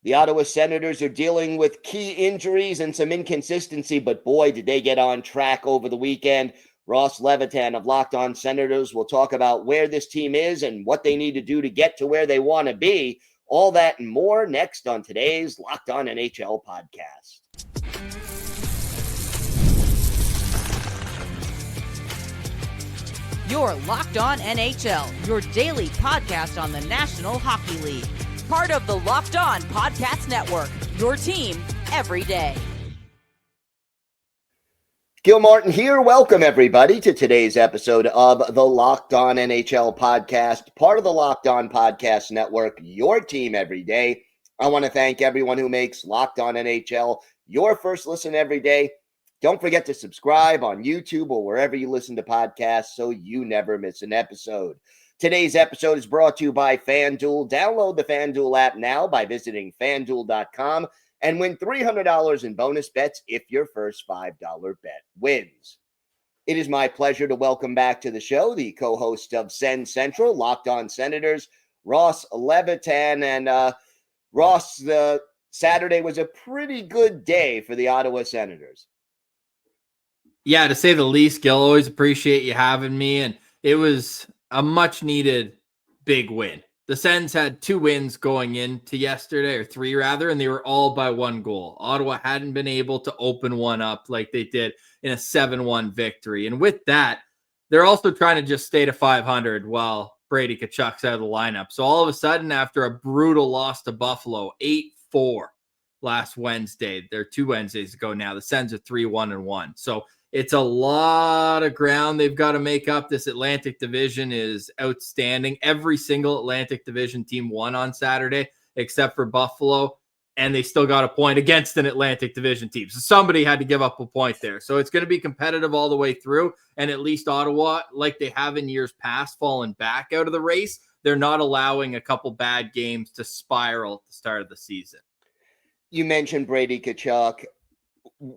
The Ottawa Senators are dealing with key injuries and some inconsistency, but boy, did they get on track over the weekend. Ross Levitan of Locked On Senators will talk about where this team is and what they need to do to get to where they want to be. All that and more next on today's Locked On NHL podcast. You're Locked On NHL, your daily podcast on the National Hockey League. Part of the Locked On Podcast Network, your team every day. Gil Martin here. Welcome, everybody, to today's episode of the Locked On NHL podcast, part of the Locked On Podcast Network, your team every day. I want to thank everyone who makes Locked On NHL your first listen every day. Don't forget to subscribe on YouTube or wherever you listen to podcasts so you never miss an episode. Today's episode is brought to you by FanDuel. Download the FanDuel app now by visiting FanDuel.com and win $300 in bonus bets if your first $5 bet wins. It is my pleasure to welcome back to the show the co-host of Sens Central, Locked On Senators, Ross Levitan. And Ross, the Saturday was a pretty good day for the Ottawa Senators. Yeah, to say the least, Gil. Always appreciate you having me. And it was a much-needed big win. The Sens had 2 wins going into yesterday, or 3 rather, and they were all by 1 goal. Ottawa hadn't been able to open one up like they did in a 7-1 victory. And with that, they're also trying to just stay to 500 while Brady Tkachuk's out of the lineup. So all of a sudden, after a brutal loss to Buffalo, 8-4 last Wednesday, they're 2 Wednesdays ago now, the Sens are 3-1-1. So it's a lot of ground they've got to make up. This Atlantic Division is outstanding. Every single Atlantic Division team won on Saturday, except for Buffalo, and they still got a point against an Atlantic Division team. So somebody had to give up a point there. So it's going to be competitive all the way through, and at least Ottawa, like they have in years past, fallen back out of the race. They're not allowing a couple bad games to spiral at the start of the season. You mentioned Brady Tkachuk.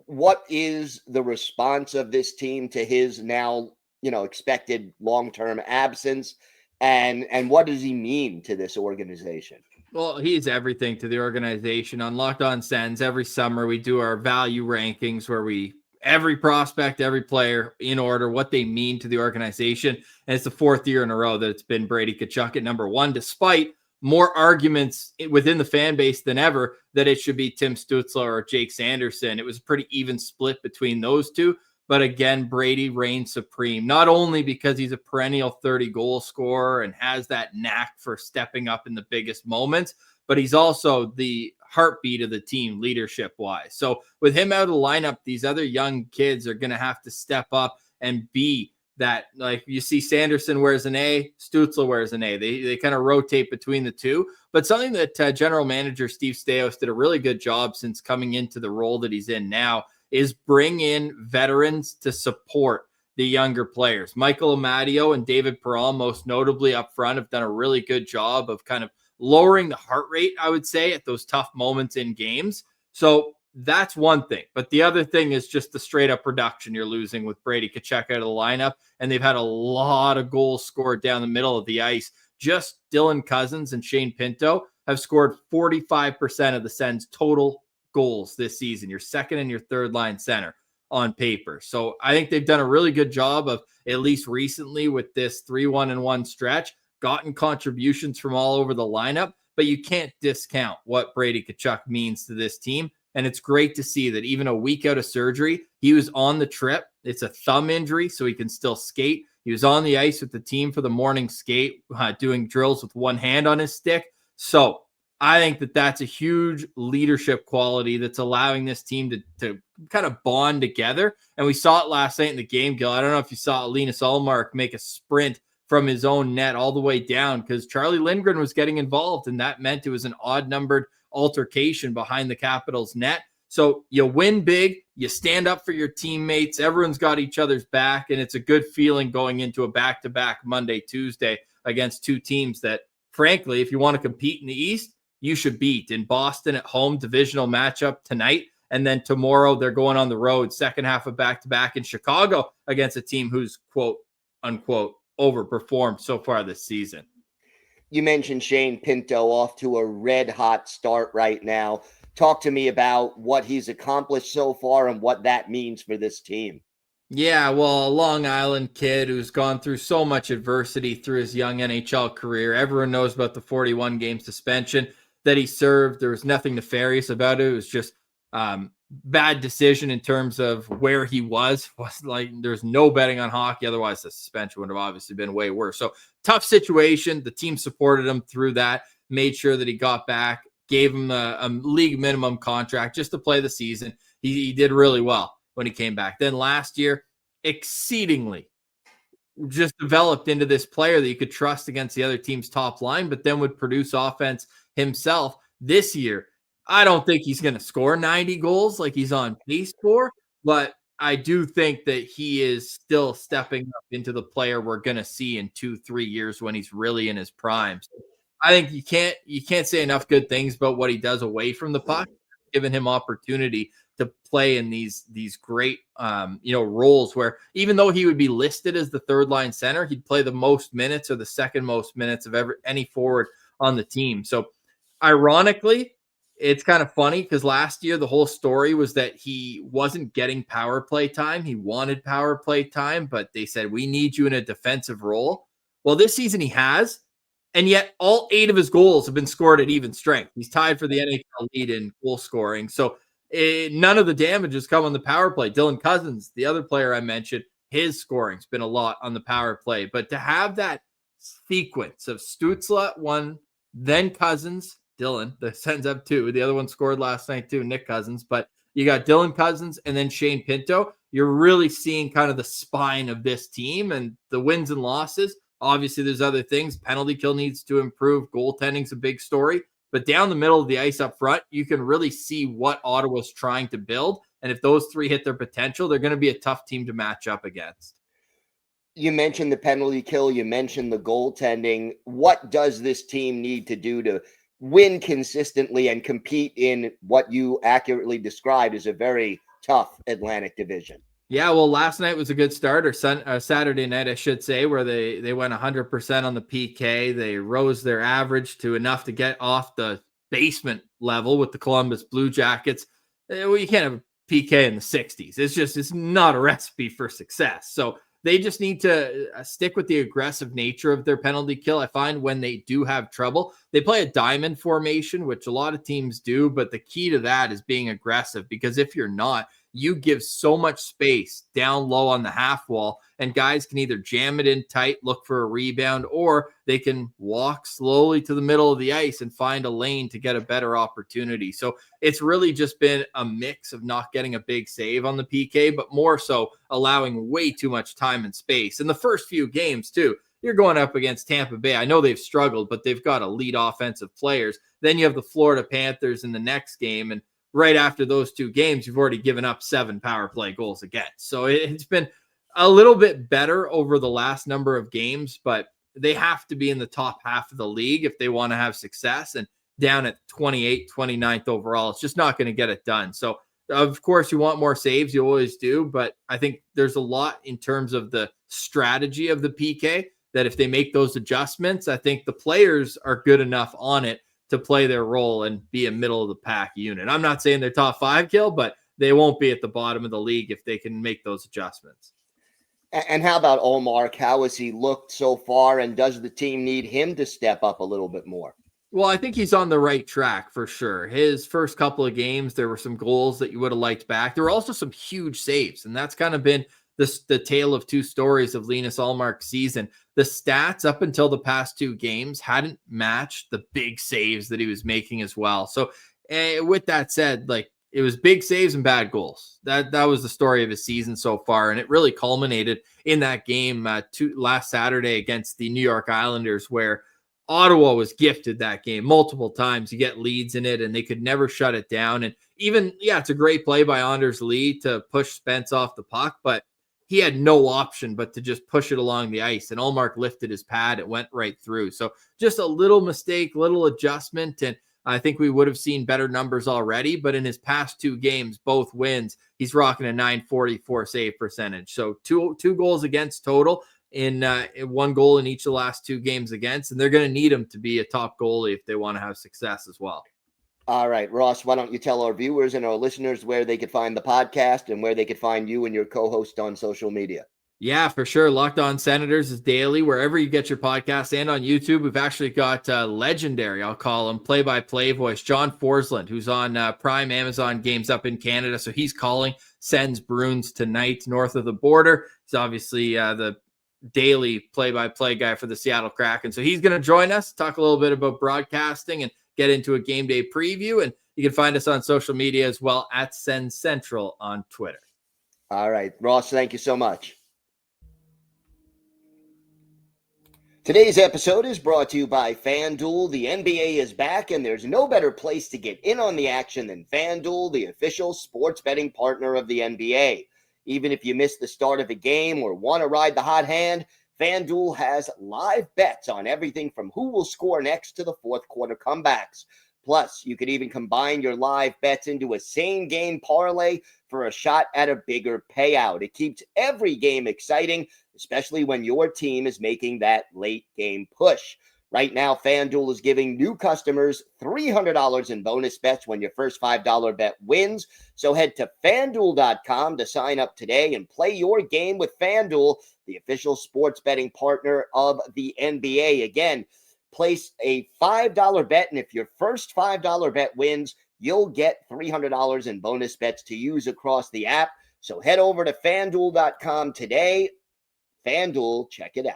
What is the response of this team to his now, expected long-term absence? And what does he mean to this organization? Well, he's everything to the organization. On Locked On Sens, every summer we do our value rankings where every prospect, every player in order, what they mean to the organization. And it's the 4th year in a row that it's been Brady Tkachuk at number 1, despite more arguments within the fan base than ever that it should be Tim Stützle or Jake Sanderson. It was a pretty even split between those two. But again, Brady reigns supreme, not only because he's a perennial 30-goal scorer and has that knack for stepping up in the biggest moments, but he's also the heartbeat of the team leadership-wise. So with him out of the lineup, these other young kids are going to have to step up and be that, like you see Sanderson wears an A, Stützle wears an A. They kind of rotate between the two. But something that general manager Steve Staios did a really good job since coming into the role that he's in now is bring in veterans to support the younger players. Michael Amadio and David Perron, most notably up front, have done a really good job of kind of lowering the heart rate, I would say, at those tough moments in games. So that's one thing. But the other thing is just the straight up production you're losing with Brady Tkachuk out of the lineup. And they've had a lot of goals scored down the middle of the ice. Just Dylan Cousins and Shane Pinto have scored 45% of the Sens' total goals this season. Your second and your third line center on paper. So I think they've done a really good job of, at least recently with this 3-1-1 stretch, gotten contributions from all over the lineup. But you can't discount what Brady Tkachuk means to this team. And it's great to see that even a week out of surgery, he was on the trip. It's a thumb injury, so he can still skate. He was on the ice with the team for the morning skate, doing drills with one hand on his stick. So I think that that's a huge leadership quality that's allowing this team to kind of bond together. And we saw it last night in the game, Gil. I don't know if you saw Linus Ullmark make a sprint from his own net all the way down because Charlie Lindgren was getting involved, and that meant it was an odd-numbered altercation behind the Capitals' net. So you win big, you stand up for your teammates, everyone's got each other's back, and it's a good feeling going into a back-to-back Monday, Tuesday against two teams that, frankly, if you want to compete in the East, you should beat. In Boston at home, divisional matchup tonight, and then tomorrow they're going on the road, second half of back-to-back in Chicago against a team who's, quote, unquote, overperformed so far this season. You mentioned Shane Pinto off to a red hot start right now. Talk to me about what he's accomplished so far and what that means for this team. Yeah, well, a Long Island kid who's gone through so much adversity through his young NHL career. Everyone knows about the 41 game suspension that he served. There was nothing nefarious about it. It was just bad decision in terms of where he was like there's no betting on hockey. Otherwise, the suspension would have obviously been way worse. So tough situation. The team supported him through that, made sure that he got back, gave him a league minimum contract just to play the season. He did really well when he came back. Then last year, exceedingly just developed into this player that you could trust against the other team's top line, but then would produce offense himself. This year, I don't think he's going to score 90 goals like he's on pace for, but I do think that he is still stepping up into the player we're going to see in 2-3 years when he's really in his prime. So I think you can't say enough good things about what he does away from the puck, giving him opportunity to play in these great roles where even though he would be listed as the third line center, he'd play the most minutes or the second most minutes of any forward on the team. So ironically, it's kind of funny because last year the whole story was that he wasn't getting power play time. He wanted power play time, but they said, we need you in a defensive role. Well, this season he has, and yet all 8 of his goals have been scored at even strength. He's tied for the NHL lead in goal scoring. So none of the damage has come on the power play. Dylan Cousins, the other player I mentioned, his scoring's been a lot on the power play. But to have that sequence of Stützle, one, then Cousins, Dylan, the Sens up 2. The other one scored last night too, Nick Cousins. But you got Dylan Cousins and then Shane Pinto. You're really seeing kind of the spine of this team and the wins and losses. Obviously, there's other things. Penalty kill needs to improve. Goaltending's a big story. But down the middle of the ice up front, you can really see what Ottawa's trying to build. And if those 3 hit their potential, they're going to be a tough team to match up against. You mentioned the penalty kill. You mentioned the goaltending. What does this team need to do to win consistently and compete in what you accurately described as a very tough Atlantic division? Yeah, well, last night was a good start, or Saturday night, I should say, where they went 100% on the PK. They rose their average to enough to get off the basement level with the Columbus Blue Jackets. Well, you can't have a PK in the 60s. It's not a recipe for success. So they just need to stick with the aggressive nature of their penalty kill. I find when they do have trouble, they play a diamond formation, which a lot of teams do, but the key to that is being aggressive, because if you're not, you give so much space down low on the half wall, and guys can either jam it in tight, look for a rebound, or they can walk slowly to the middle of the ice and find a lane to get a better opportunity. So it's really just been a mix of not getting a big save on the PK, but more so allowing way too much time and space. In the first few games, too, you're going up against Tampa Bay. I know they've struggled, but they've got elite offensive players. Then you have the Florida Panthers in the next game, and right after those 2 games, you've already given up 7 power play goals against. So it's been a little bit better over the last number of games, but they have to be in the top half of the league if they want to have success. And down at 28th, 29th overall, it's just not going to get it done. So, of course, you want more saves. You always do. But I think there's a lot in terms of the strategy of the PK that if they make those adjustments, I think the players are good enough on it to play their role and be a middle of the pack unit. I'm not saying they're top 5 kill, but they won't be at the bottom of the league if they can make those adjustments. And how about Ullmark? How has he looked so far, and does the team need him to step up a little bit more? Well, I think he's on the right track for sure. His first couple of games, there were some goals that you would have liked back. There were also some huge saves, and that's kind of been the tale of 2 stories of Linus Ullmark's season. The stats up until the past 2 games hadn't matched the big saves that he was making as well. So with that said, like, it was big saves and bad goals. That was the story of his season so far, and it really culminated in that game last Saturday against the New York Islanders, where Ottawa was gifted that game multiple times. You get leads in it, and they could never shut it down. And even, it's a great play by Anders Lee to push Spence off the puck, but he had no option but to just push it along the ice, and Ullmark lifted his pad. It went right through. So just a little mistake, little adjustment, and I think we would have seen better numbers already. But in his past 2 games, both wins, he's rocking a .944 save percentage. So two goals against total in one goal in each of the last 2 games against, and they're going to need him to be a top goalie if they want to have success as well. All right, Ross, why don't you tell our viewers and our listeners where they could find the podcast and where they could find you and your co-host on social media? Yeah, for sure. Locked On Senators is daily wherever you get your podcasts, and on YouTube. We've actually got legendary, I'll call him, play-by-play voice, John Forsland, who's on Prime Amazon Games up in Canada. So he's calling Sens Bruins tonight north of the border. He's obviously the daily play-by-play guy for the Seattle Kraken. So he's going to join us, talk a little bit about broadcasting and get into a game day preview. And you can find us on social media as well at Sens Central on Twitter. All right, Ross, thank you so much. Today's episode is brought to you by FanDuel. The NBA is back, and there's no better place to get in on the action than FanDuel, the official sports betting partner of the NBA. Even if you miss the start of a game or want to ride the hot hand, FanDuel has live bets on everything from who will score next to the fourth quarter comebacks. Plus, you could even combine your live bets into a same-game parlay for a shot at a bigger payout. It keeps every game exciting, especially when your team is making that late-game push. Right now, FanDuel is giving new customers $300 in bonus bets when your first $5 bet wins. So head to FanDuel.com to sign up today and play your game with FanDuel, the official sports betting partner of the NBA. Again, place a $5 bet, and if your first $5 bet wins, you'll get $300 in bonus bets to use across the app. So head over to FanDuel.com today. FanDuel, check it out.